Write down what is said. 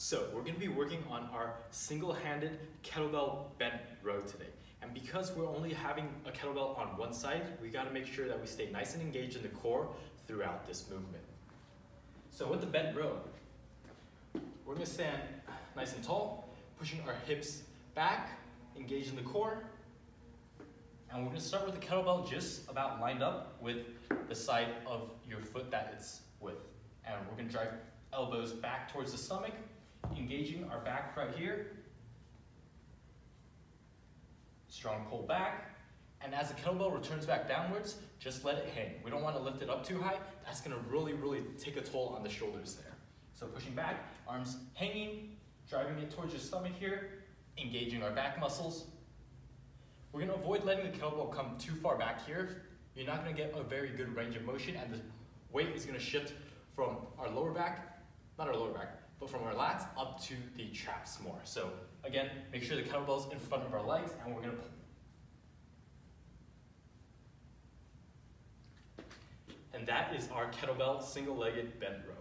So we're going to be working on our single-handed kettlebell bent row today. And because we're only having a kettlebell on one side, we got to make sure that we stay nice and engaged in the core throughout this movement. So with the bent row, we're going to stand nice and tall, pushing our hips back, engage in the core. And we're going to start with the kettlebell just about lined up with the side of your foot that it's with. And we're going to drive elbows back towards the stomach, engaging our back right here. Strong pull back. And as the kettlebell returns back downwards, just let it hang. We don't want to lift it up too high. That's going to really take a toll on the shoulders there. So pushing back, arms hanging, driving it towards your stomach here, engaging our back muscles. We're going to avoid letting the kettlebell come too far back here. You're not going to get a very good range of motion, and the weight is going to shift from our lower back, not our lower back, but from our lats up to the traps more. So again, make sure the kettlebell's in front of our legs, and we're going to pull. And that is our kettlebell single-legged bent row.